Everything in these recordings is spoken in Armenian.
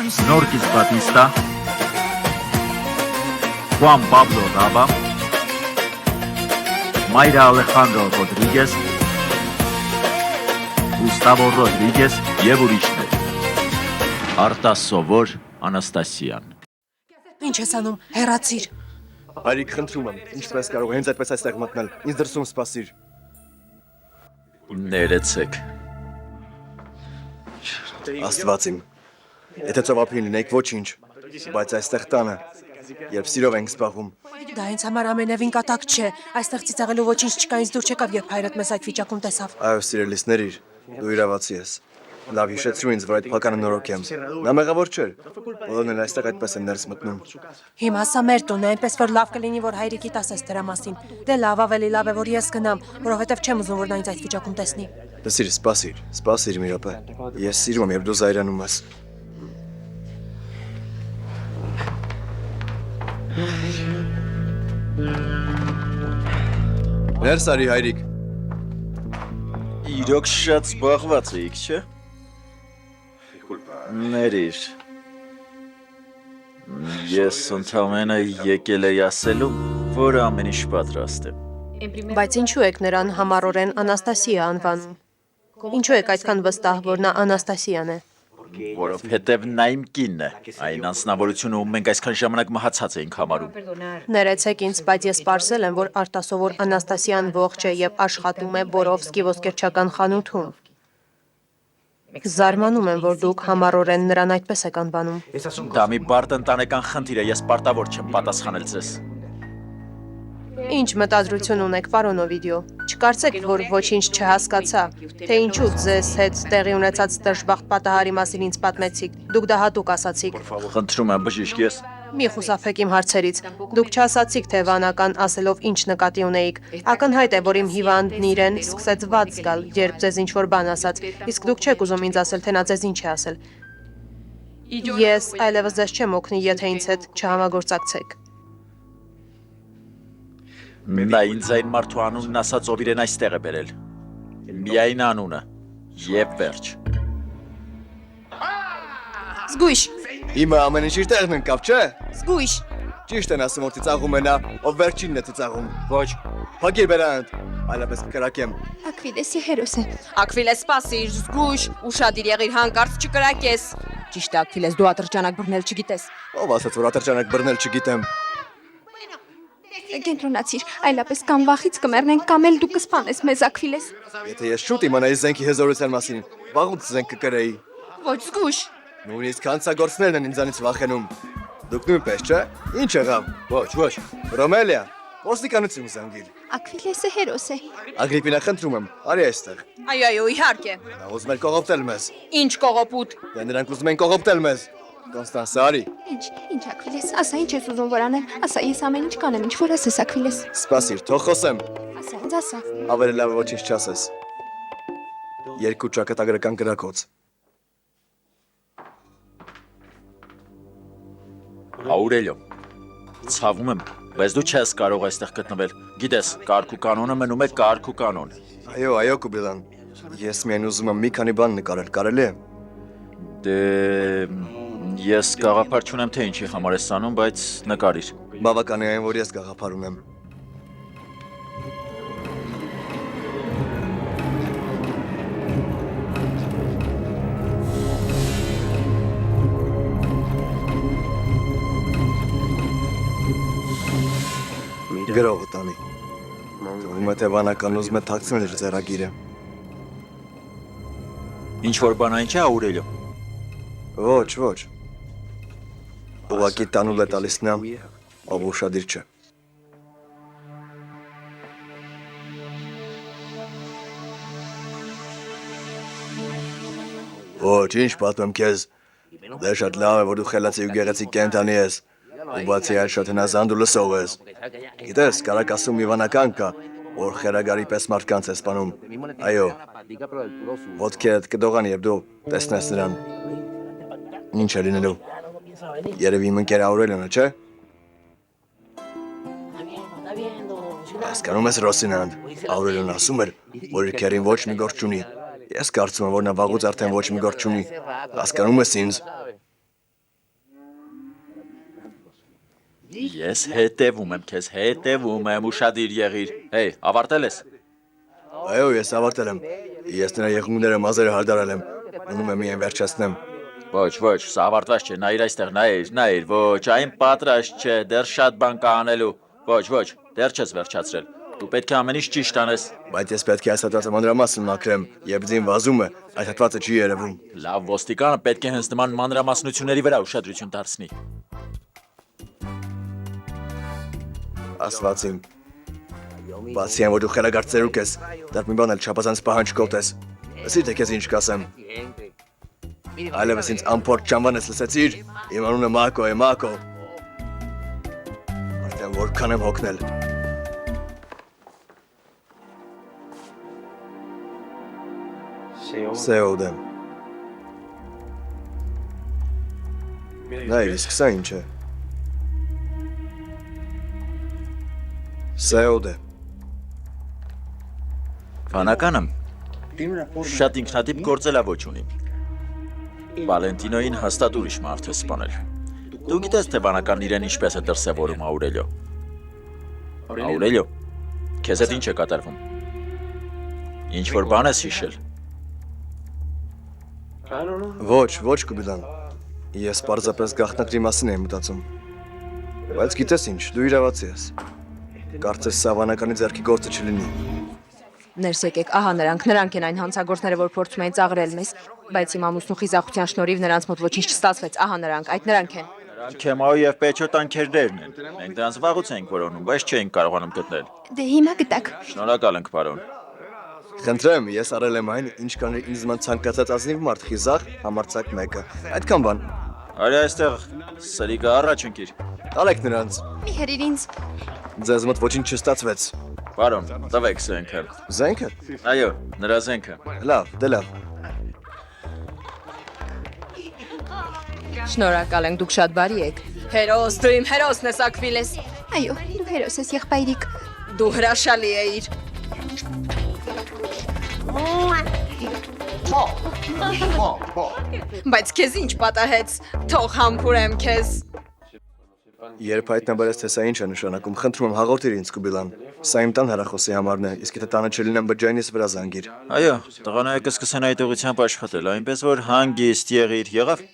Norquis Batista, Juan Pablo Raba, Mayra Alejandro Rodríguez, Gustavo Rodríguez եւ ուրիշներ։ Արտասովոր Անաստասիան։ Ինչ ես անում, հեռացիր։ Հայրիկ, խնդրում եմ, ինչպես կարող հենց այդպես այստեղ մտնել, ինձ դրսում սպասիր։ Ներեցեք։ Աստված իմ, եթե ծովափին լինեիք ոչինչ, բայց այստեղ տանը, երբ սիրով ենք զբաղվում։ Դա ինձ համար ամենևին կատակ չէ, այստեղ ծիծաղելու ոչինչ չկա, ինձ դուր չեկավ, երբ հայրդ մեզ այդ վիճակում տեսավ։ Այո, սիրելիս, ներիր, դու իրավացի ես։ Լավ հիշեցրու ինձ, որ այդ փականը նորոգ եմ։ Նա մեղավոր չէր, բոլորն էլ այստեղ այդպես են ներս մտնում։ Հիմա սա մեր տունն է, այնպես որ լավ կլինի, որ հայրիկիդ ասես դրա մասին։ Դե լավ, ավելի լավ է, որ ես գնամ, որովհետև չեմ ուզում, որ նա ինձ այդ վիճակում տեսնի։ Լսիր, սպասիր մի րոպե։ Ես սիրում եմ, երբ դու զայրանում ես։ Ներս արի, հայրիկ։ Իրոք շատ զբաղված էիք, չէ՞։ Ներիր։ Ես ընդամենը եկել էի ասելու, որ ամեն ինչ պատրաստ եմ։ Բայց ինչու եք նրան համառորեն Անաստասիա անվանում։ Ինչու եք այդքան վստահ, որ նա Անաստասիան է։ Որովհետև նա իմ կինն է, այն անձնավորությունը, ում մենք այսքան ժամանակ մահացած էինք համարում։ Ներեցեք ինձ, բայց ես պարզել եմ, որ արտասովոր Անաստասիան ողջ է եւ աշխատում է Բորովսկի ոսկերչական խանութում։ Զարմանում եմ, որ դուք համառորեն նրան այդպես եք անվանում։ Դա մի բարդ ընտանեկան խնդիր է, ես պարտավոր չեմ պատասխանել ձեզ։ Ինչ մտադրություն ունեք, պարոն Օվիդիո։ Չկարծեք, որ ոչինչ չհասկացա, թե ինչու ձեզ հետ տեղի ունեցած դժբախտ պատահարի մասին ինձ պատմեցիք։ Դուք դա հատուկ ասացիք։ Խնդրում եմ, բժիշկ, ես։ Մի խուսափեք իմ հարցերից։ Դուք չասացիք, թե վանական ասելով ինչ նկատի ունեիք։ Ակնհայտ է, որ իմ հիվանդն իրեն սկսեց վատ զգալ, երբ ձեզ ինչ-որ բան ասաց, իսկ դուք չեք ուզում ինձ ասել, թե նա ձեզ ինչ է ասել։ Ես այլևս ձեզ չեմ օգնի, եթե ինձ հետ չհամագործակցեք։ Նա ինձ այն մարդու անունն ասաց, ով իրեն այստեղ է բերել։ Միայն անունը եւ վերջ։ Զգույշ, Հիմա ամեն ինչ իր տեղն ընկավ, չէ՞։ զգույշ։ Ճիշտ են ասում, որ ծիծաղում է նա, ով վերջինն է ծիծաղում։ Ոչ։ Փակիր բերանդ, այլապես կկրակեմ։ Ակվիլեսի հերոս է։ Ակվիլես, սպասիր, զգույշ, ուշադիր եղիր, հանկարծ չկրակես։ Ճիշտ է, Ակվիլես, դու ատրճանակ բռնել չգիտես։ Ով ասաց, որ ատրճանակ բռնել չգիտեմ։ Կենտրոնացիր, այլապես կամ վախից կմեռնենք, կամ էլ դու կսպանես մեզ, Ակվիլես։ Եթե ես շուտ իմանայի զենքի հզորության մասին, վաղուց զենք կկրեի։ Ոչ զգույշ։ Նույնիսկ հանցագործներն են ինձանից վախենում։ Դուք նույնպես, չէ՞։ Ինչ եղավ։ Ոչ։ Ռոմելիա, ոստիկանություն զանգիր։ Ակվիլեսը հերոս է։ Ագրիպինա, խնդրում եմ, արի այստեղ։ Այո, իհարկե։ Նա ուզում էր կողոպտել մեզ։ Ինչ կողոպուտ։ Դե նրանք ուզում են կողոպտել մեզ։ Կոնստանսը, արի։ Ինչ Ակվիլես, ասա ինչ ես ուզում որ անեմ։ Ասա ես ամեն ինչ կանեմ, ինչ որ ասես Ակվիլես։ Սպասիր, թող խոսեմ։ Ասա ինձ ասա։ Ավելի լավ է ոչինչ չասես։ Երկու ճակատագրական գրակոց։ Աուրելիո, ցավում եմ, բայց դու չես կարող այստեղ գտնվել։ Գիտես, կարգ ու կանոնը մնում է կարգ ու կանոն։ Այո, Կուբիլան։ Ես միայն ուզում եմ մի քանի բան նկարել, կարելի է։ Դե ես գաղափար չունեմ, թե ինչի համար ես անում, բայց նկարիր։ Բավական է այն, որ ես գաղափար ունեմ։ Գրողը տանի։ Թվում է, թե վանական ուզում է թաքցնել իր ձեռագիրը։ Ինչ-որ բանային չէ, Աուրելիո։ Ոչ։ Ուղղակի տանուլ է տալիս նա, ով ուշադիր չէ։ Ոչ, ինչ պատմեմ քեզ։ Դե շատ լավ է, որ դու խելացի ու գեղեցիկ կենդանի ես։ Ու բացի այդ շատ հնազանդ ու լսող ես։ Գիտես, Կարակասում մի վանական կա, որ խելագարի պես մարդկանց է սպանում։ Այո։ Ոտքերդ կդողանի, երբ դու տեսնես նրան։ Ինչ է լինելու։ Երևի իմ ընկեր Աուրելիոնը, չէ՞։ Հասկանում ես, Ռոսինանդ, Աուրելիոնը ասում էր, որ իր քերին ոչ մի գործ չունի։ Ես կարծում եմ, որ նա վաղուց արդեն ոչ մի գործ չունի։ Հասկանում ես ինձ։ Ես հետևում եմ քեզ, հետևում եմ, ուշադիր եղիր։ Հեյ, ավարտել ես։ Այո, ես ավարտել եմ։ Ես նրա եղունգները մազերը հարդարել եմ։ Ունում եմ միայն վերջացնեմ։ Ոչ, սա ավարտված չէ, նայիր այստեղ, նայիր, ոչ, այն պատրաստ չէ, դեռ շատ բան կա անելու։ Ոչ, դեռ չես վերջացրել։ Դու պետք է ամեն ինչ ճիշտ անես։ Բայց ես պետք է այս հատվածը մանրամասն մաքրեմ, երբ ձին վազում է, այդ հատվածը չի երևում։ Լավ, ոստիկանը պետք է հենց նման մանրամասնությունների վրա ուշադրություն դարձնի։ Ասվածիմ։ Բացի այն, որ դու խելագար ծերուկ ես, դեռ մի բան էլ չափազանց պահանջկոտ ես։ Լսիր, թե քեզ ինչ կասեմ։ Այլևս ինձ ամփորձ ճանվան ես լսեցիր։ Իմ անունը Մակո է, Մակո։ Արդեն որքան եմ հոգնել։ Սեոդ եմ։ Նայր, իսկ սա ինչ է։ Սեոդ է։ Վանականը շատ ինքնատիպ գործելավոճ ունի։ Վալենտինոին հաստատ ուրիշ մարդ է սպանել։ Դու գիտես, թե վանականն իրեն ինչպես է դրսևորում Աուրելիո։ Աուրելիո, քեզ հետ ինչ է կատարվում։ Ինչ որ բան ես հիշել։ Ոչ, Կուբիլան։ Ես պարզապես գաղտնագրի մասին եմ մտածում։ Բայց գիտես ինչ, դու իրավացի ես։ Կարծես սա վանականի ձեռքի գործը չլինի։ Ներս եկեք, ահա նրանք են այն հանցագործները, որ փորձում էին ծաղրել մեզ, բայց իմ ամուսնու խիզախության շնորհիվ նրանց մոտ ոչինչ չստացվեց, ահա նրանք են։ Նրանք Քեմայո եւ Պեչո տանքերներն են։ Մենք դրանց վաղուց էինք որոնում, բայց չէինք կարողանում գտնել։ Դե հիմա գտակ։ Շնորհակալ ենք, պարոն։ Խնդրեմ, ես արել եմ այն, ինչ կան ինձ նման ցանկացած ազնիվ մարդ խիզախ, համարձակ մեկը։ Այդքան բան։ Արի այստեղ սրիկը առաջ ընկիր։ Տալեք նրանց։ Մի հերիր ինձ։ Ձեզ մոտ ոչինչ չստացվեց։ Պարոն, տվեք զենքը։ Զենքը։ Այո, նրա զենքը։ Լավ, դե լավ։ Շնորհակալ ենք, դուք շատ բարի եք։ Հերոս, դու իմ հերոսն ես, Ակվիլես։ Այո, դու հերոս ես, եղբայրիկ։ Դու հրաշալի էիր։ Բայց քեզ ինչ պատահեց։ Թող համբուրեմ քեզ։ Երբ հայտնաբերես, թե սա ինչ է նշանակում, խնդրում եմ հաղորդիր ինձ Կուբիլան։ Սա իմ տան հեռախոսի համարն է, իսկ եթե տանը չլինեմ, բջջայինից վրա զանգիր։ Այո, տղաները կսկսեն այդ ուղղությամբ աշխատել, այնպես որ հանգիստ եղիր, եղավ։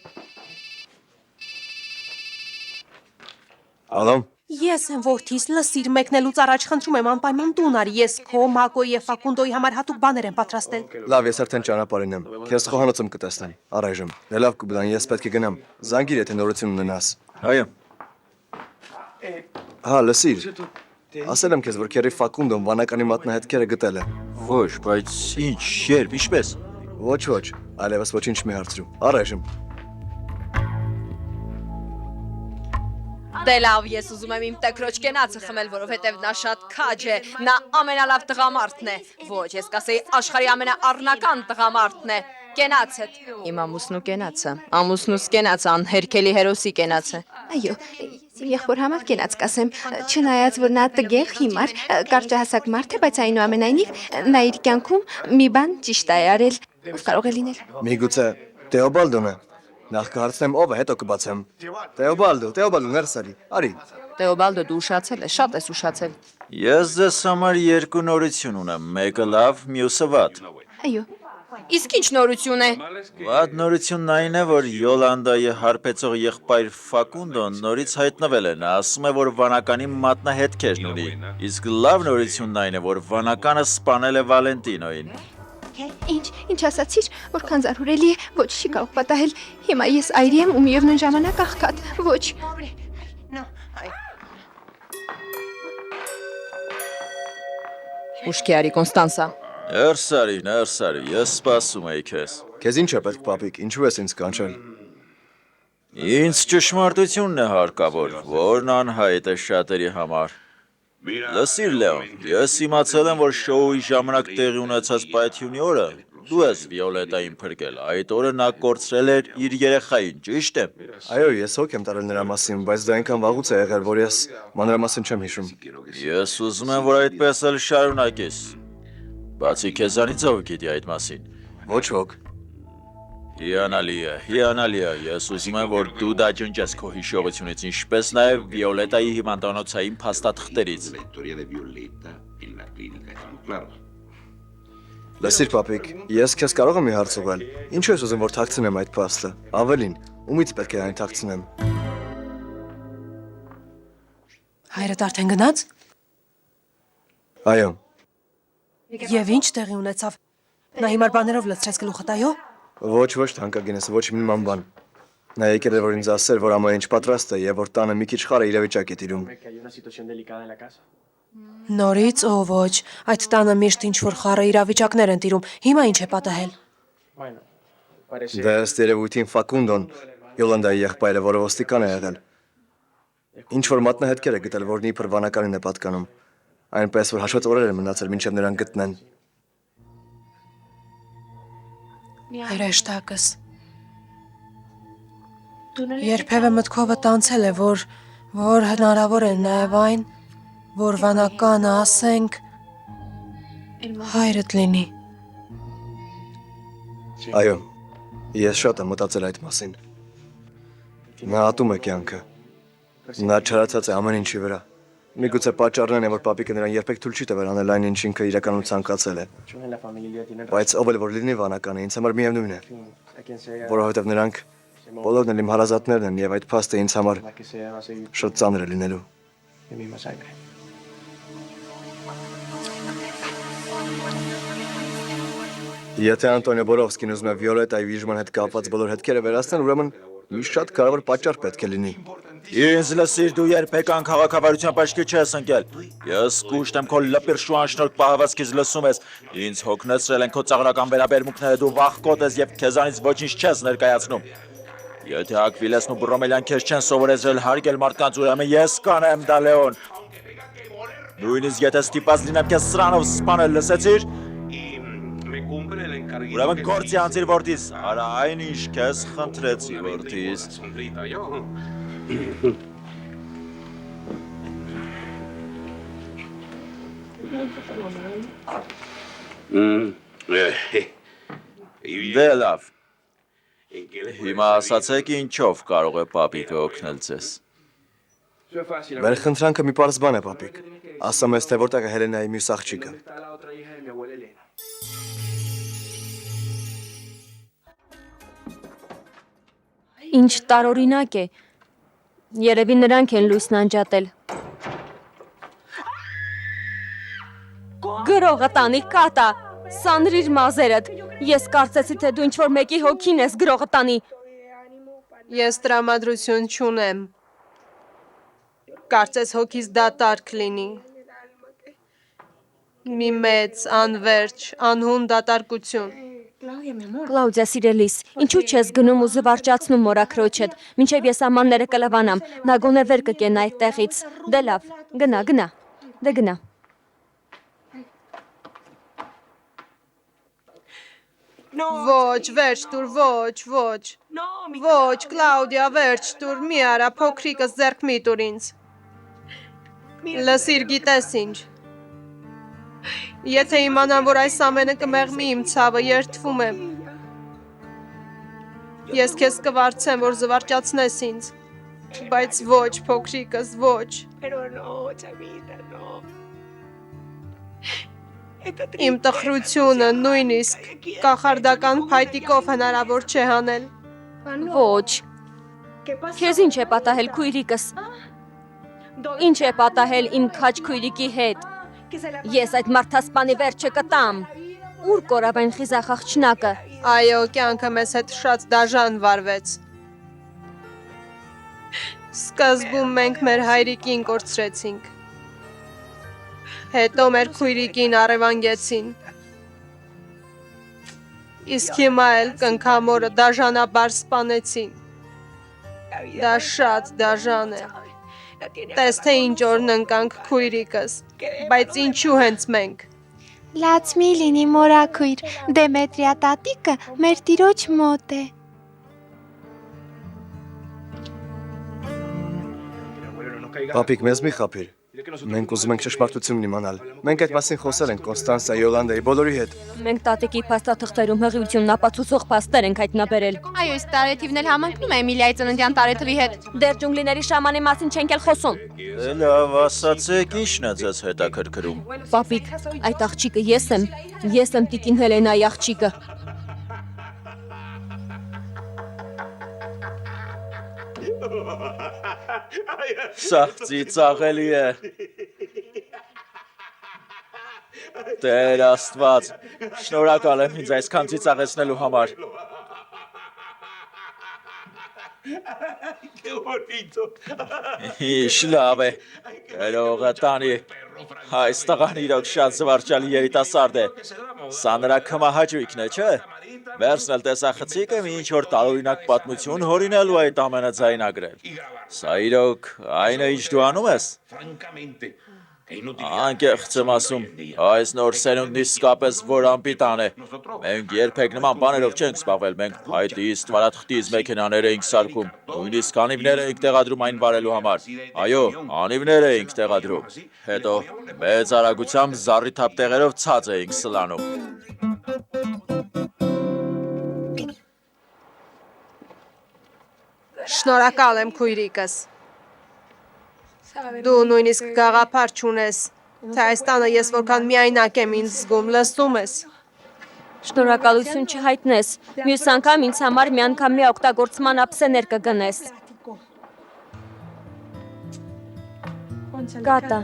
Ալո։ Ես եմ որդիս, լսիր, մեկնելուց առաջ խնդրում եմ անպայման տուն արի, ես քո, Մակոյի եւ Ֆակունդոյի համար հատուկ բաներ եմ պատրաստել։ Լավ, ես արդեն ճանապարհին եմ։ Քեզ խոհանոցում կտեսնեմ։ Առայժմ։ Դե լավ Կուբիլան, ես պետք է գնամ։ Զանգիր, եթե նորություն ունենաս։ Այո։ Հա, լսիր։ Ասել եմ քեզ, որ քերի Ֆակունդոն վանականի մատնահետքերը գտել է։ Ոչ, բայց ինչ, երբ, ինչպես։ Ոչ, այլևս ոչինչ մի հարցրու։ Առայժմ։ Դե լավ, ես ուզում եմ իմ տեկրոջ կենացը խմել, որովհետև նա շատ քաջ է, նա ամենալավ տղամարդն է։ Ոչ, ես կասեի աշխարհի ամենաառնական տղամարդն է։ Կենացդ։ Իմ ամուսնու կենացը, ամուսնուս կենացը, անհերքելի հերոսի կենացը։ Այո, իմ եղբոր համար կենաց կասեմ, չնայած որ նա տգեղ, հիմար, կարճահասակ մարդ է, բայց այնուամենայնիվ նա իր կյանքում մի բան ճիշտ է արել։ Ով կարող է լինել։ Միգուցե Տեոբալդոն է։ Նախ կհարցնեմ ով է, հետո կբացեմ։ Տեոբալդո, ներս արի։ Արի։ Տեոբալդո, դու ուշացել ես, շատ ես ուշացել։ Ես ձեզ համար երկու նորություն ունեմ, մեկը լավ, մյուսը վատ։ Այո։ Իսկ ինչ նորություն է։ Վատ նորությունն այն է, որ Յոլանդայի հարբեցող եղբայր Ֆակունդոն նորից հայտնվել է, նա ասում է, որ վանականի մատնահետքերն ունի։ Իսկ լավ նորությունն այն է, որ վանականը սպանել է Վալենտինոին։ Ինչ ասացիր, որքան զարհուրելի է, ոչ չի կարող պատահել։ Հիմա ես այրի եմ ու միևնույն ժամանակ աղքատ, ոչ։ Ուշքի արի, Կոնստանսա։ Ներս արի, ես սպասում էի քեզ։ Քեզ ինչ է պետք, պապիկ, ինչու ես ինձ կանչել։ Ինձ ճշմարտությունն է հարկավոր, որն անհայտ է շատերի համար։ Լսիր Լեոն, ես իմացել եմ, որ շոուի ժամանակ տեղի ունեցած պայթյունի օրը դու ես Վիոլետային փրկել, այդ օրը նա կորցրել էր իր երեխային, ճիշտ է։ Այո, ես հոգ եմ տարել նրա մասին, բայց դա այնքան վաղուց է եղել, որ ես մանրամասն չեմ հիշում։ Ես ուզում եմ, որ այդպես էլ շարունակես։ Բացի քեզանից ով գիտի այդ մասին։ Ոչ ոք։ Հիանալի է, ես ուզում եմ, որ դու դա ջնջես քո հիշողությունից, ինչպես նաև Վիոլետայի հիվանդանոցային փաստաթղթերից։ Լսիր, պապիկ, ես քեզ կարող եմ մի հարց ուղղել։ Ինչու ես ուզում որ թաքցնեմ այդ փաստը։ Ավելին, ումից պետք է այն թաքցնեմ։ Հայրդ արդեն գնաց։ Այո, Եվ ինչ տեղի ունեցավ։ Նա հիմար բաներով լցրեց գլուխդ, այո։ ոչ թանկագինս, ոչ մի նման բան։ Նա եկել էր որ ինձ ասել, որ ամեն ինչ պատրաստ է եւ որ տանը մի քիչ խառը իրավիճակ է տիրում։ Նորից ո ոչ, այդ տանը միշտ ինչ-որ խառը իրավիճակներ են տիրում, հիմա ինչ է պատահել։ Դա ըստ երևույթին Ֆակունդոն, Յոլանդայի եղբայրը, որը ոստիկան է եղել։ Ինչ-որ մատնահետքեր է գտել, որն իբր վանականին է պատկանում։ Այնպես որ հաշված օրեր են մնացել, մինչև նրան գտնեն։ Հրեշտակս։ Երբևէ մտքովդ անցել է, որ հնարավոր է նաև այն, որ վանականը ասենք հայրդ լինի։ Այո, ես շատ եմ մտածել այդ մասին։ Նա ատում է կյանքը։ Նա չարացած է ամեն ինչի վրա։ Միգուցե պատճառն է, որ պապիկը նրան երբեք թույլ չի տվել անել այն, ինչ ինքը իրականում ցանկացել է։ Բայց ով էլ որ լինի վանականը, ինձ համար միևնույն է, որովհետև նրանք բոլորն էլ իմ հարազատներն են եւ այդ փաստը ինձ համար շատ ծանր է լինելու։ Եթե Անտոնիո Բորովսկին ուզում է Վիոլետայի վիժման հետ կապված բոլոր հետքերը վերացնել, ուրեմն մի շատ կարևոր պատճառ պետք է լինի։ Ինձ լսիր, դու երբեք անքաղաքավարության պաշկի չես ընկել։ Ես կուշտ եմ քո լպիրշու անշնորհք պահվածքից լսում ես։ Ինձ հոգնեցրել են քո ծաղրական վերաբերմունքները, դու վախկոտ ես եւ քեզանից ոչինչ չես ներկայացնում։ Եթե Ակվիլեսն ու Բրոմելյան քեզ չեն սովորեցրել հարգել մարդկանց, ուրեմն ես կանեմ դա, Լեոն։ Նույնիսկ եթե ստիպած լինեմ քեզ սրանով սպանել, լսեցիր։ Ուրեմն գործի անցիր որդիս, արա այն ինչ քեզ խնդրեցի որդիս։ Դե լավ։ Հիմա ասացեք ինչով կարող է պապիկը օգնել ձեզ։ Մեր խնդրանքը մի պարզ բան է, պապիկ։ Ասա մեզ, թե որտեղ է Հելենայի մյուս աղջիկը։ Ինչ տարօրինակ է։ Երևի նրանք են լույսն անջատել։ Գրողը տանի կատա, սանրիր մազերդ։ Ես կարծեցի, թե դու ինչ-որ մեկի հոգին ես գրողը տանի։ Ես տրամադրություն չունեմ։ Կարծես հոգիս դատարկ լինի։ Մի մեծ, անվերջ, անհուն դատարկություն։ Կլաուդիա սիրելիս, ինչու չես գնում ու զվարճացնում մորաքրոջդ, մինչև ես ամանները կլավանամ, նա գոնե վեր կկենա այդտեղից։ Դե լավ, գնա, դե գնա։ Ոչ, վերջ տուր, ոչ, Կլաուդիա, վերջ տուր, մի արա, փոքրիկս ձեռք մի տուր ինձ։ Լսիր, գիտես ինչ։ Եթե իմանամ, որ այս ամենը կմեղմի իմ ցավը, երդվում եմ։ Ես քեզ կվարձեմ, որ զվարճացնես ինձ։ Բայց ոչ, փոքրիկս, ոչ։ Իմ տխրությունը նույնիսկ կախարդական փայտիկով հնարավոր չէ հանել։ Ոչ։ Քեզ ինչ է պատահել քույրիկս։ Ինչ է պատահել իմ քաչ քույրիկի հետ։ Ես այդ մարդասպանի վերջը կտամ։ Ուր կորավ այն խիզախ աղջնակը։ Այո, կյանքը մեզ հետ շատ դաժան վարվեց։ Սկզբում մենք մեր հայրիկին կորցրեցինք։ Հետո մեր քույրիկին առևանգեցին։ Իսկ հիմա էլ կնքամորը դաժանաբար սպանեցին։ Դա շատ դաժան է։ Տես թե ինչ օրն ընկանք քույրիկս, բայց ինչու հենց մենք։ Լաց մի լինի մորաքույր, Դեմետրիա տատիկը մեր տիրոջ մոտ է։ Պապիկ, մեզ մի խափիր։ Մենք ուզում ենք ճշմարտությունն իմանալ։ Մենք այդ մասին խոսել ենք Կոնստանսա Յոլանդայի բոլորի հետ։ Մենք տատիկի փաստաթղթերում հղիությունն ապացուցող փաստեր ենք հայտնաբերել։ Այո, այս տարեթիվն էլ համընկնում է Էմիլիայի ծննդյան տարեթվի հետ։ Դեռ ջունգլիների շամանի մասին չենք էլ խոսում։ Լավ, ասացեք, ի՞նչն է ձեզ հետաքրքրում։ Պապիկ, այդ աղջիկը ես եմ տիկին Հելենայի աղջիկը։ Սա ծիծաղելի է։ Տեր Աստված, շնորհակալ եմ ինձ այսքան ծիծաղեցնելու համար։ Ինչ լավ է։ Գրողը տանի։ Այս տղան իրոք շատ զվարճալի երիտասարդ է։ Սա նրա քմահաճույքն է, չէ՞։ Վերցնել տեսախցիկ եմ ինչ որ տարօրինակ պատմություն հորինելու այդ ամենը ձայնագրել։ Սա իրոք այն է, ինչ դու անում ես։ Անկեղծ եմ ասում, այս նոր սերունդն իսկապես որ անպիտան է։ Մենք երբեք նման բաներով չենք զբաղվել, մենք փայտի, ստվարաթղթից մեքենաներ էինք սարքում, նույնիսկ անիվներ էինք տեղադրում այն վարելու համար։ Այո, անիվներ էինք տեղադրում։ Հետո մեծ արագությամբ զառիթափ տեղերով ցած էինք սլանում։ Շնորհակալ եմ քույրիկս։ Դու նույնիսկ գաղափար չունես, թե այս տանը ես որքան միայնակ եմ ինձ զգում, լսում ես։ Շնորհակալություն չհայտնես։ Մյուս անգամ ինձ համար միանգամյա օգտագործման ափսեներ կգնես։ Կատա։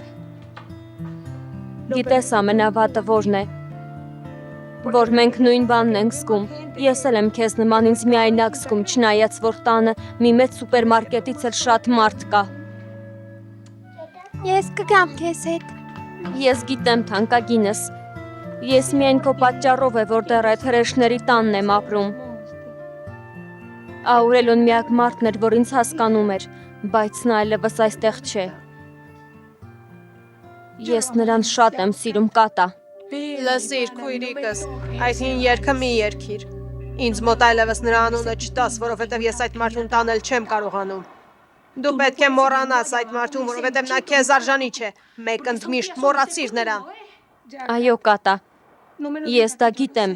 Գիտես ամենավատը որն է։ Որ մենք նույն բանն ենք զգում։ Ես էլ եմ քեզ նման ինձ միայնակ զգում, չնայած որ տանը մի մեծ սուպերմարկետից էլ շատ մարդ կա։ Ես կգամ քեզ հետ։ Ես գիտեմ թանկագինս։ Ես միայն քո պատճառով է, որ դեռ այդ հրեշների տանն եմ ապրում։ Աուրելոն միակ մարդն էր, որ ինձ հասկանում էր, բայց նա այլևս այստեղ չէ։ Ես նրան շատ եմ սիրում, Կատա։ Լսիր, քույրիկս, այդ հին երգը մի երգիր։ Ինձ մոտ այլևս նրա անունը չտաս, որովհետև ես այդ մարդուն տանել չեմ կարողանում։ Դու պետք է մոռանաս այդ մարդուն, որովհետև նա քեզ արժանի չէ։ Մեկ ընդմիշտ մոռացիր նրան։ Այո, Կատա, ես դա գիտեմ։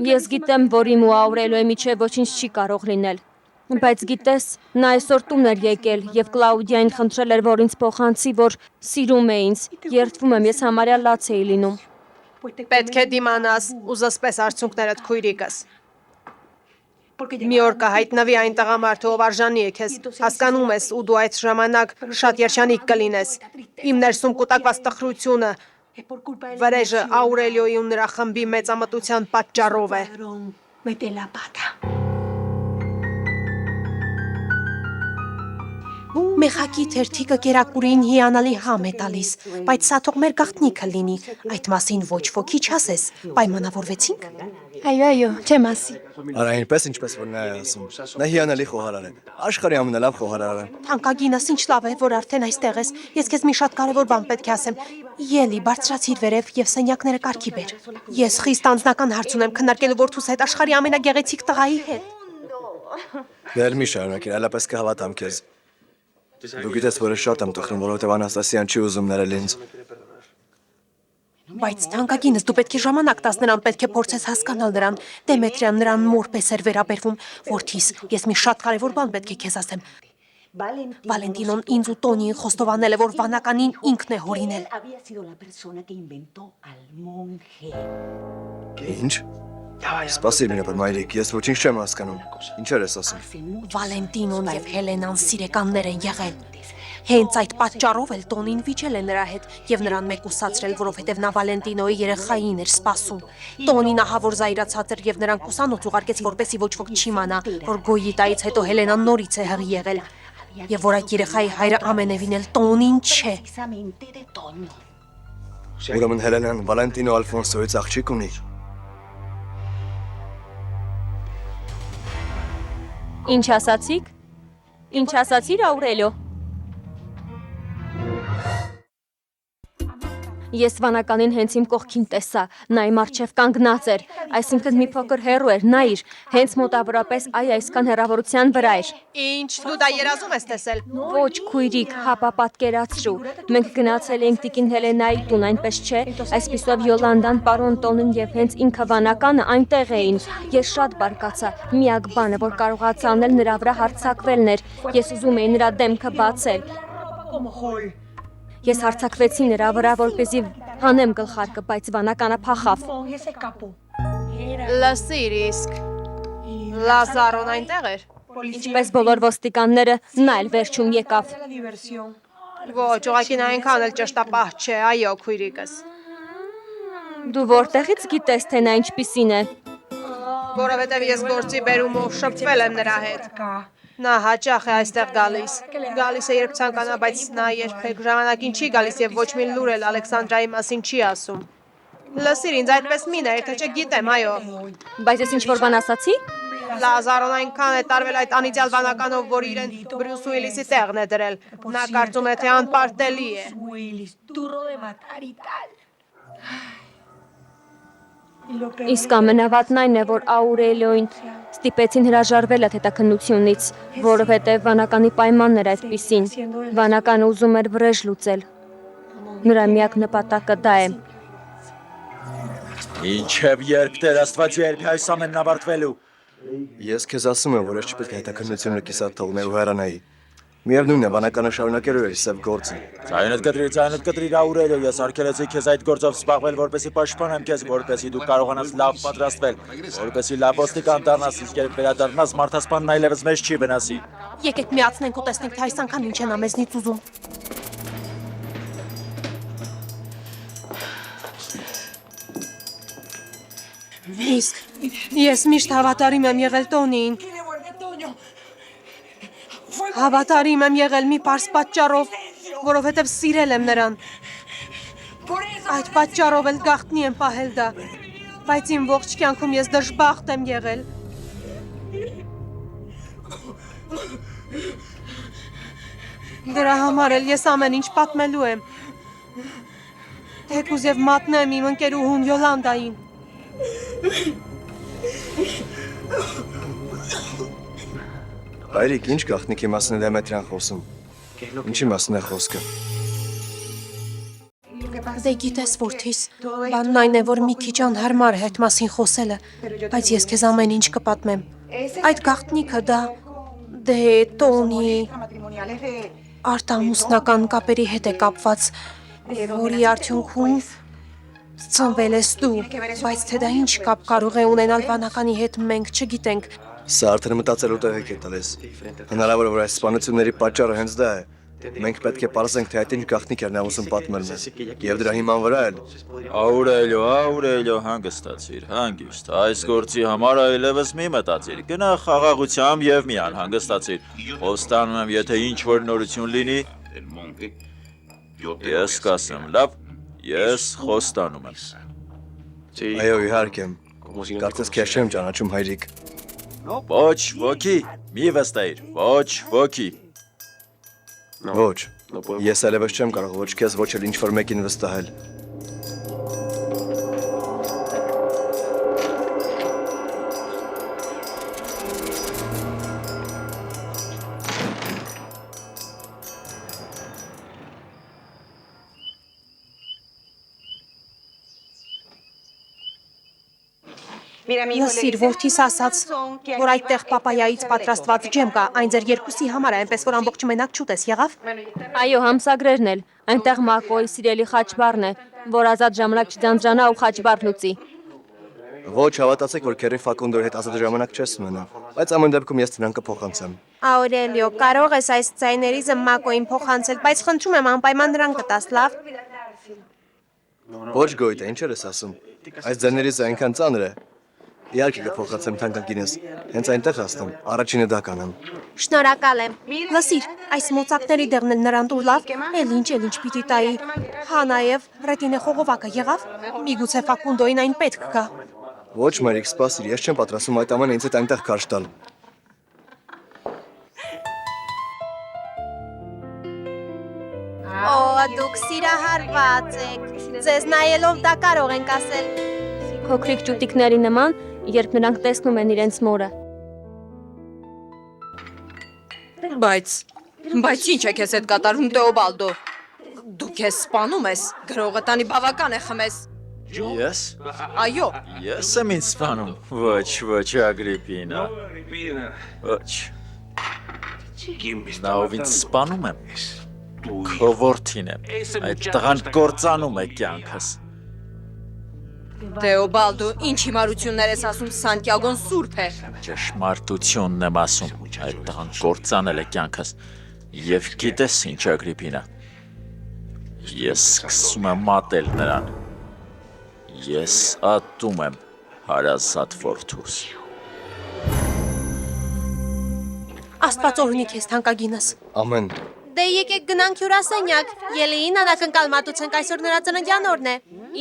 Ես գիտեմ, որ իմ ու Աուրելոյի միջև ոչինչ չի կարող լինել։ Բայց գիտես, նա այսօր տուն էր եկել և Կլաուդիային խնդրել էր, որ ինձ փոխանցի, որ սիրում է ինձ, երդվում եմ, ես համարյա լաց էի լինում։ Պետք է դիմանաս ու զսպես արցունքներդ քույրիկս։ Մի օր կհայտնվի այն տղամարդը, ով արժանի է քեզ, հասկանում ես ու դու այդ ժամանակ շատ երջանիկ կլինես։ Իմ ներսում կուտակված տխրությունը վրեժը Աուրելիոյի ու նրա խմբի մեծամտության պատճառով է։ Մեխակի թերթիկը կերակուրին հիանալի համ է տալիս, բայց սա թող մեր գաղտնիքը լինի, այդ մասին ոչ ոքի չասես, պայմանավորվեցինք։ Այո, չեմ ասի։ Արա այնպես ինչպես որ նա է ասում։ Նա հիանալի խոհարար է։ Աշխարհի ամենալավ խոհարարը։ Թանկագինս ինչ լավ է, որ արդեն այստեղ ես, ես քեզ մի շատ կարևոր բան պետք է ասեմ։ Ելի, բարձրացիր վերև և սենյակները կարգի բեր։ Ես խիստ անձնական հարց ունեմ քննարկելու որդուս հետ աշխարհի ամենագեղեցիկ տղայի հետ։ Դեռ մի շարունակիր, այլապես կհավատամ քեզ։ Դու գիտես, որ ես շատ եմ տխրում, որովհետև Անաստասիան չի ուզում ներել ինձ։ Բայց թանկագինս դու պետք է ժամանակ տաս նրան, պետք է փորձես հասկանալ նրան։ Դեմետրիան նրան մորպես էր վերաբերվում։ Որդիս, ես մի շատ կարևոր բան պետք է քեզ ասեմ։ Վալենտինոն ինձ ու Տոնիին խոստովանել է, որ վանականին ինքն է հորինել։ Ինչ։ Սպասիր մի նպր, մայրիկ, ես ոչինչ չեմ հասկանում։ Ինչեր ես ասում։ Վալենտինոն և Հելենան սիրեկաններ են եղել։ Հենց այդ պատճառով էլ Տոնին վիճել է նրա հետ և նրան մեկուսացրել, որովհետև նա Վալենտինոյի երեխային էր սպասում։ Տոնին ահավոր զայրացած էր և նրան կուսանոց ուղարկեց, որպեսզի ոչ ոք չիմանա, որ գոյի տայից հետո Հելենան նորից է հղի եղել, և որ այդ երեխայի հայրը ամենևին էլ Տոնին չէ։ Ուրեմն Հելենան Վալենտինո Ալֆոնսոյից աղջիկ ունի։ Ինչ ասացիք։ Ինչ ասացիր, Աուրելիո։ Ես վանականին հենց իմ կողքին տեսա, նա իմ առջև կանգնած էր, այսինքն մի փոքր հեռու էր, նայիր, հենց մոտավորապես այսքան հեռավորության վրա էր։ Ինչ դու դա երազում ես տեսել։ Ոչ, քույրիկ, հապա պատկերացրու։ Մենք գնացել էինք տիկին Հելենայի տուն, այնպես չէ, այսպիսով Յոլանդան, պարոն Տոնին եւ հենց ինքը վանականը այնտեղ էին։ Ես շատ բարկացա։ Միակ բանը, որ կարողացա անել նրա վրա հարձակվելն էր։ Ես ուզում էի նրա դեմքը բացել։ Ես հարձակվեցի նրա վրա, որպեսզի հանեմ գլխարկը, բայց վանականը փախավ։ Լսիր իսկ։ Լազարոն այնտեղ էր։ Ինչպես բոլոր ոստիկանները, նա էլ վերջում եկավ։ Ոչ, ուղղակի նա այնքան էլ ճշտապահ չէ, այո, քույրիկս։ Դու որտեղից գիտես, թե նա ինչպիսին է։ Որովհետև ես գործի բերումով շփվել եմ նրա հետ։ Նա հաճախ է այստեղ գալիս։ Գալիս է երբ ցանկանա, բայց նա երբեք ժամանակին չի գալիս եւ ոչ մի լուր էլ Ալեքսանդրայի մասին չի ասում։ Լսիր, ինձ այդպես մի ներ, թե չգիտեմ, այո։ Բայց ես ինչ-որ բան ասացի։ Լազարոն այնքան է տարվել այդ անիծյալ վանականով, որ իրեն Բրյուս Ուիլիսի տեղն է դրել։ Նա կարծում է, թե անպարտելի է։ Իսկ ամենավատն այն է, որ Աուրելիոին ստիպեցին հրաժարվել այդ հետաքննությունից, որովհետև վանականի պայմանն էր այդպիսին։ Վանականը ուզում էր վրեժ լուծել։ Նրա միակ նպատակը դա է։ Ինչև երբ Տեր Աստված երբ այս ամենն ավարտվելու։ Ես քեզ ասում եմ, որ ես չպետք է հետաքննությունը կիսատ թողնել ու հեռանայի։ Միևնույնն է, վանականը շարունակելու էր սև գործը։ Ձայնդ կտրիր Աուրելիո, ես արգելեցի քեզ այդ գործով զբաղվել, որպեսզի պաշտպանեմ քեզ, որպեսզի դու կարողանաս լավ պատրաստվել, որպեսզի լավ ոստիկան դառնաս, իսկ երբ վերադառնաս, մարդասպանն այլևս մեզ չի վնասի։ Եկեք միացնենք ու տեսնենք, թե այս անգամ ինչ են ամեզնից ուզում։ Իսկ ես միշտ հավատարիմ եմ եղել Տոնին։ Հավատարիմ եմ եղել մի պարզ պատճառով, որովհետև սիրել եմ նրան։ Այդ պատճառով էլ գաղտնի եմ պահել դա, բայց իմ ողջ կյանքում ես դժբախտ եմ եղել։ Դրա համար էլ ես ամեն ինչ պատմելու եմ։ Թեկուզ եւ մատնեմ իմ ընկերուհուն Յոլանդային։ Հայրիկ, ինչ գաղտնիքի մասին է Դեմետրիան խոսում։ Ինչի մասին է խոսքը։ Դե գիտես, որդիս, բանն այն է, որ մի քիչ անհարմար է այդ մասին խոսելը, բայց ես քեզ ամեն ինչ կպատմեմ։ Այդ գաղտնիքը դա դե Տոնի արտամուսնական կապերի հետ է կապված, որի արդյունքում ծնվել ես դու, բայց թե դա ինչ կապ կարող է ունենալ վանականի հետ մենք չգիտենք։ Սա արդեն մտածելու տեղիք է տալիս։ Հնարավոր է, որ այս սպանությունների պատճառը հենց դա է։ Մենք պետք է պարզենք, թե այդ ինչ գաղտնիք էր նա ուզում պատմել մեզ։ Եվ դրա հիման վրա էլ։ Աուրելիո, հանգստացիր, հանգիստ։ Այս գործի համար այլևս մի մտածիր։ Գնա խաղաղությամբ եւ մի անհանգստացիր։ Խոստանում եմ, եթե ինչ-որ նորություն լինի, ես կասեմ, լավ, ես խոստանում եմ։ Այո, իհարկե։ Կարծես քեզ չեմ ճանաչում, հայրիկ։ Ոչ ոքի, մի վստահիր, ոչ ոքի։ Ոչ, ես այլևս չեմ կարող ոչ քեզ, ոչ էլ ինչ-որ մեկին վստահել։ Լսիր, որդիս ասաց, որ այդտեղ պապայայից պատրաստված ջեմ կա, այն ձեր երկուսի համար է, այնպես որ ամբողջ մենակ չուտես, եղավ։ Այո, համսագրերն էլ։ Այնտեղ Մակոյի սիրելի խաչբառն է, որ ազատ ժամանակ չձանձրանա ու խաչբառ լուծի։ Ոչ, հավատացեք, որ Քերի Ֆակունդոյի հետ ազատ ժամանակ չես ունենա, բայց ամեն դեպքում ես նրան կփոխանցեմ։ Աուրելիո, կարող ես այս ձայներիզը Մակոյին փոխանցել, բայց խնդրում եմ անպայման նրան կտաս, լավ։ Ոչ գոյտ է, ինչ ես ասում։ Այս ձայներից այնքան ծանր է։ Իհարկե կփոխանցեմ թանկագինս, հենց այնտեղ հաստամ, առաջինը դա կանեմ։ Շնորհակալ եմ։ Լսիր, այս մոծակների դեղն էլ նրան տուր, լավ։ Էլ ինչ պիտի տայի։ Հա, նաև ռետինե խողովակը եղավ։ Միգուցե Ֆակունդոյին այն պետք կա։ Ոչ, Մարիկ, սպասիր, ես չեմ պատրաստում այդ ամենը ինձ հետ այնտեղ քարշ տալ։ Օ, դուք սիրահարված եք։ Ձեզ նայելով դա կարող ենք ասել։ Փոքրիկ ճուտիկների նման, երբ նրանք տեսնում են իրենց մորը։ Բայց ինչ է քեզ հետ կատարում Տեոբալդո։ Դու քեզ սպանում ես, գրողը տանի բավական է խմես։ Ես։ Այո, Ես եմ ինձ սպանում։ Ոչ, Ագրիպինա։ Ոչ։ Նա ով ինձ սպանում եմ։ Քո որդին եմ։ Այդ տղան կործանում է կյանքս։ Տեոբալդո, ինչ հիմարություններ ես ասում, Սանտիագոն սուրբ է։ Ճշմարտությունն եմ ասում։ Այդ տղան կործանել է կյանքս։ Եվ գիտես ինչ, Ագրիպինա։ Ես սկսում եմ մատել նրան։ Ես ատում եմ հարազատ որդուս։ Աստված օրհնի քեզ թանկագինս։ Ամեն։ Դե եկեք գնանք հյուրասենյակ։ Ելիին անակնկալ մատուցենք, այսօր նրա ծննդյան օրն է։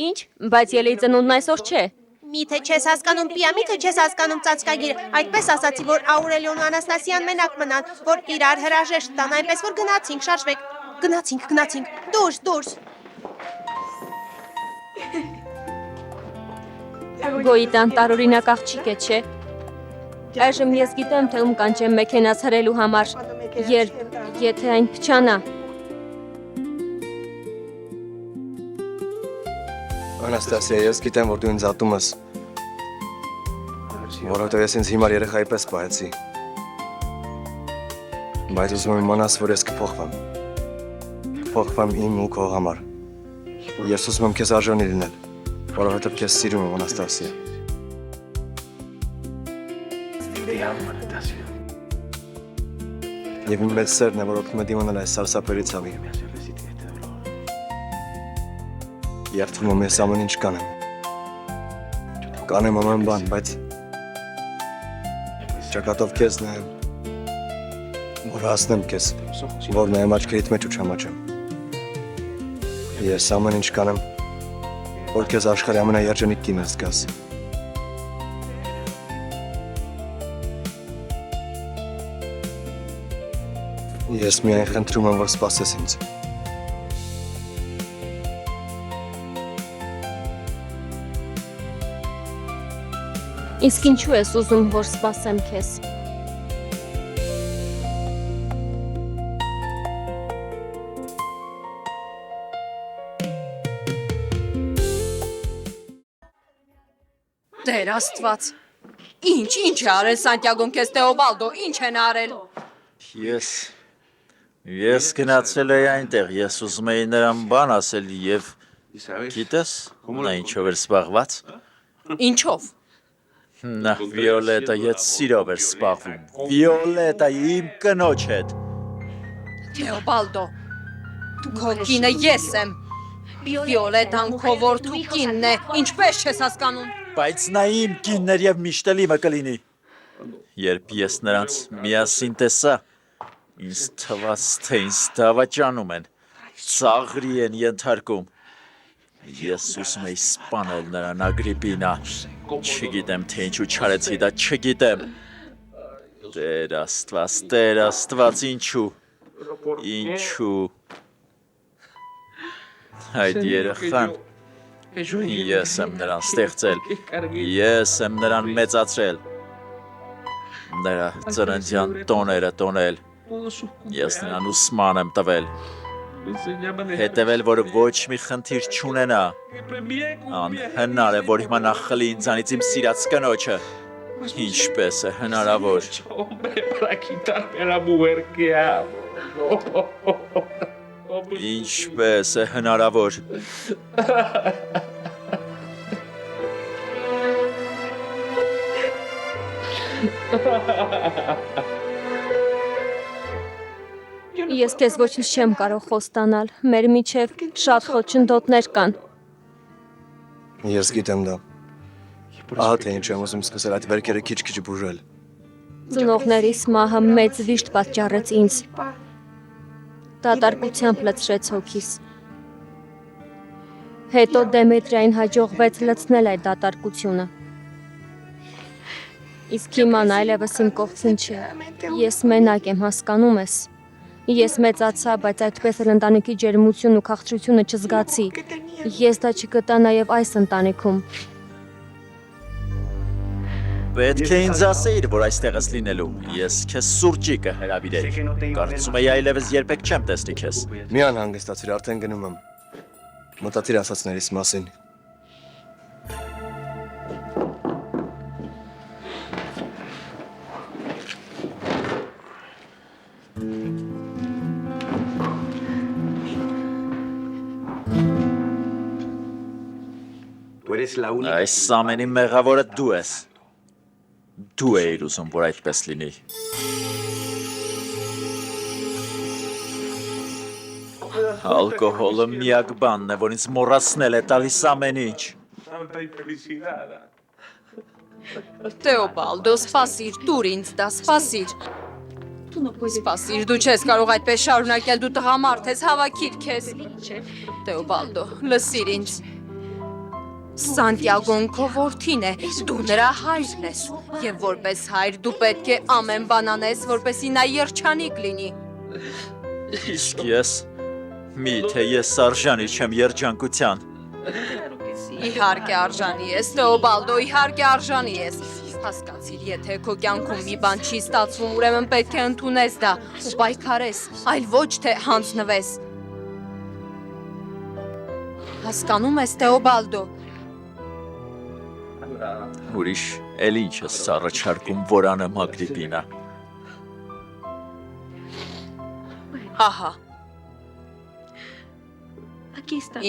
Ինչ, բայց ելեի ծնունդն այսօր չէ։ Միթե չես հասկանում, Պիա, միթե չես հասկանում ծածկագիրը։ Այդպես ասացի, որ Աուրելիոն ու Անաստասիան մենակ մնան, որ իրար հրաժեշտ տան, այնպես որ գնացինք, շարժվեք։ Գնացինք։ Դուրս։ Գոյիտան տարօրինակ աղջիկ է, չէ։ Այժմ ես գիտեմ, թե ում կանչեմ մեքենաց հրելու համար, եթե այն փչանա։ Անաստասիա, ես գիտեմ, որ դու ինձ ատում ես։ Որովհետև ես ինձ հիմար երեխայի պես պահեցի։ Բայց ուզում եմ իմանաս, որ ես կփոխվեմ։ Կփոխվեմ իմ ու քո համար։ Ես ուզում եմ քեզ արժանի լինել, որովհետև քեզ սիրում եմ, Անաստասիա։ Եվ իմ մեծ սերն է, որ օգնում է դիմանալ այս սարսափելի ցավի։ Եվ թվում եմ ես ամեն ինչ կանեմ։ Կանեմ ամեն բան, բայց ճակատով քեզ նայեմ, որ հասնեմ քեզ, որ նայեմ աչքերիդ մեջ ու չամաչեմ։ Ես ամեն ինչ կանեմ, որ քեզ աշխարհի ամենաերջանիկ կինը զգաս։ Ես միայն խնդրում եմ, որ սպասես ինձ։ Իսկ ինչու ես ուզում, որ սպասեմ քեզ։ Տեր Աստված։ Ինչ է արել Սանտիագոն քեզ Տեոբալդո, ինչ են արել։ Ես գնացել էի այնտեղ, ես ուզում էի նրան բան ասել եւ գիտես, նա ինչով էր զբաղված։ Ինչով։ Նա Վիոլետա հետ սիրով էր զբաղվում։ Վիոլետա իմ կնոջ հետ։ Տեոբալդո, քո կինը ես եմ։ Վիոլետան քո որդու կինն է, ինչպես չես հասկանում։ Բայց նա իմ կինն էր եւ միշտ էլ իմը կլինի։ Երբ ես նրանց միասին տեսա, ինձ թվաց, թե ինձ դավաճանում են, ծաղրի են ենթարկում։ Ես ուզում էի սպանել նրան, Ագրիպինա։ Չգիտեմ, թե ինչու չարեցի դա, չգիտեմ։ Տեր Աստված, ինչու։ Այդ երեխան ես եմ նրան ստեղծել, ես եմ նրան մեծացրել, նրա ծննդյան տոները տոնել, ես նրան ուսման եմ տվել, հետևել, որ ոչ մի խնդիր չունենա, անհնար է, որ հիմա նա խլի ինձանից իմ սիրած կնոջը, ինչպես է հնարավոր։ Ինչպես է հնարավոր։ Ես քեզ ոչինչ չեմ կարող խոստանալ, մեր միջև շատ խոչընդոտներ կան։ Ես գիտեմ դա։ Ահա թե ինչ եմ ուզում սկսել այդ վերքերը քիչ-քիչ բուժել։ Ծնողներիս մահը մեծ վիշտ պատճառեց ինձ։ Դատարկությամբ լցրեց հոգիս։ Հետո Դեմետրիային հաջողվեց լցնել այդ դատարկությունը։ Իսկ հիմա նա այլևս իմ կողքին չէ։ Ես մենակ եմ, հասկանում ես։ Ես մեծացա, բայց այդպես էլ ընտանիքի ջերմությունն ու քաղցրությունը չզգացի։ Ես դա չգտա նաև այս ընտանիքում։ Պետք է ինձ ասեիր, որ այստեղ ես լինելու։ Ես քեզ սուրճի կհրավիրեի։ Կարծում եի այլևս երբեք չեմ տեսնի քեզ։ Մի անհանգստացիր, արդեն գնում եմ։ Մտածիր ասածներիս մասին։ Այս ամենի մեղավորը դու ես։ Դու էիր ուզում, որ այդպես լինի։ Ալկոհոլը միակ բանն է, որ ինձ մոռացնել է տալիս ամեն ինչ։ Տեոբալդո, սպասիր, տուր ինձ դա, սպասիր։ Սպասիր, դու չես կարող այդպես շարունակել, դու տղամարդ ես, հավաքիր քեզ։ Տեոբալդո, լսիր ինձ։ Սանտիագոն քո որդին է, դու նրա հայրն ես, եւ որպես հայր դու պետք է ամեն բան անես, որպեսզի նա երջանիկ լինի։ Իսկ ես, միթե ես արժանի չեմ երջանկության։ Իհարկե արժանի ես, Տեոբալդո, իհարկե արժանի ես։ Հասկացիր, եթե քո կյանքում մի բան չի ստացվում, ուրեմն պետք է ընդունես դա ու պայքարես, այլ ոչ թե հանձնվես։ Հասկանում ես, Տեոբալդո։ Ուրիշ էլ ինչ ես առաջարկում, որ անեմ Ագրիպինա։ Ահա։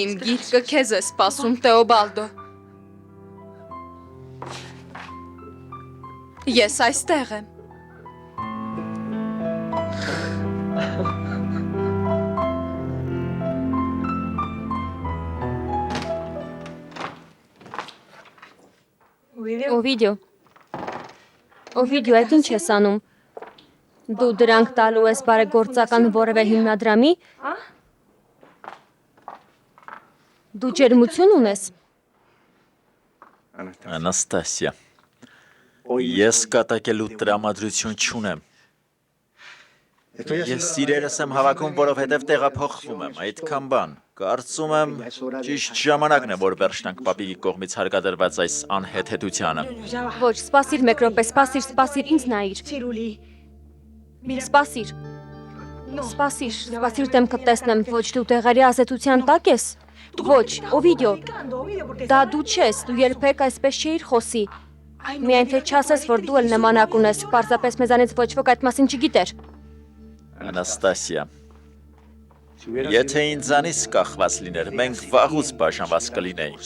Իմ գիրկը քեզ է սպասում, Տեոբալդո։ Ես այստեղ եմ։ Օվիդիո, այդ ինչ ես անում։ Դու դրանք տալու ես բարեգործական որևէ հիմնադրամի։ Դու ջերմություն ունես։ Անաստասիա, ես կատակելու տրամադրություն չունեմ։ Ես սիրերս եմ հավաքում, որովհետև տեղափոխվում եմ, այդքան բան։ Կարծում եմ, ճիշտ ժամանակն է, որ վերջնանք պապիկի կողմից հարկադրված այս անհեթեթությանը։ Ոչ, սպասիր մեկ րոպե, սպասիր, ինձ նայիր։ Սպասիր դեմքդ տեսնեմ, ոչ դու տեղերի ազատության տակ ես։ Ոչ, Օվիդիո, դա դու չես, դու երբեք այսպես չէիր խոսի։ Միայն թե չասես, որ դու էլ նմանակ ունես, պարզապես մեզանից ոչ ոք այդ մասին չգիտեր։ Անաստասիա, եթե ինձանից կախված լիներ, մենք վաղուց բաժանված կլինեինք։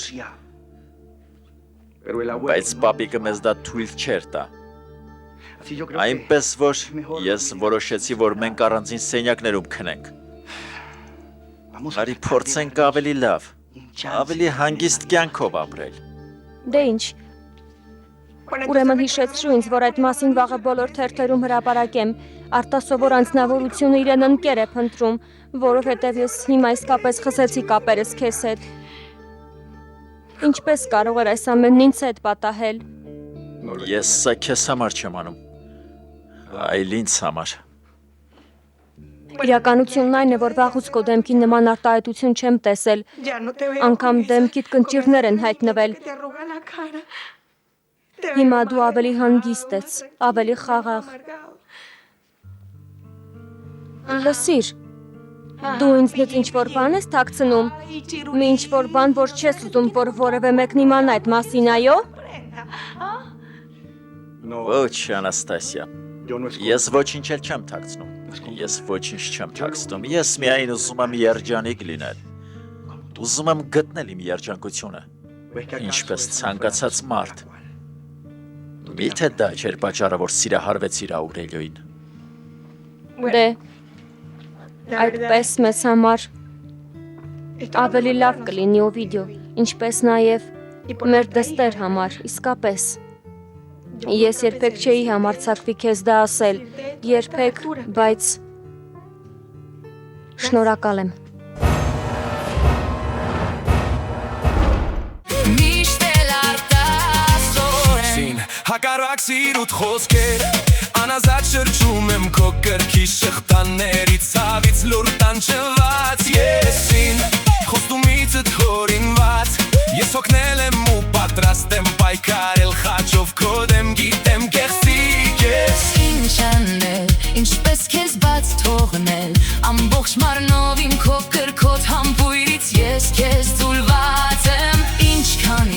Բայց պապիկը մեզ դա թույլ չէր տա։ Այնպես որ ես որոշեցի, որ մենք առանձին սենյակներում քնենք։ Արի փորձենք ավելի լավ, ավելի հանգիստ կյանքով ապրել։ Դե ինչ։ Ուրեմն հիշեցրու ինձ, որ այդ մասին վաղը բոլոր թերթերում հրապարակեմ։ Արտասովոր անձնավորությունը իրեն ընկեր է փնտրում, որովհետև ես հիմա իսկապես խզեցի կապերս քեզ հետ։ Ինչպես կարող էր այս ամենն ինձ հետ պատահել։ Ես սա քեզ համար չեմ անում, այլ ինձ համար։ Իրականությունն այն է, որ վաղուց քո դեմքի նման արտահայտություն չեմ տեսել, անգամ դեմքիդ կնճիռներ են հայտնվել։ Հիմա դու ավելի հանգիստ ես, ավելի խաղաղ։ Լսիր, դու ինձնից ինչ-որ բան ես թաքցնում, մի ինչ-որ բան, որ չես ուզում, որ որևէ մեկն իմանա այդ մասին, այո։ Ոչ, Անաստասիա, ես ոչինչ էլ չեմ թաքցնում, ես ոչինչ չեմ թաքցնում, ես միայն ուզում եմ երջանիկ լինել, ուզում եմ գտնել իմ երջանկությունը, ինչպես ցանկացած մարդ։ Միթե դա չէր պատճառը, որ սիրահարվեցիր Աուրելիոյին։ Դե, այդպես մեզ համար ավելի լավ կլինի, Օվիդիո, ինչպես նաև մեր դստեր համար, իսկապես։ Ես երբեք չէի համարձակվի քեզ դա ասել, երբեք, բայց շնորհակալ եմ։ Հակարակ սիրուտ խոսքեր, անազատ շրջում եմ քո կրքի շղթաներից ցավից լուր տանջված եսին խոստումիցդ հորինված ես հոգնել եմ ու պատրաստ եմ պայքարել խաչով քո դեմ գիտեմ գեղցիկ ես Ինչ անել, ինչպես քեզ բաց թողնել ամբողջ մարմնով իմ քո կրքոտ համբույրից ես քեզ ձուլված եմ ինչքան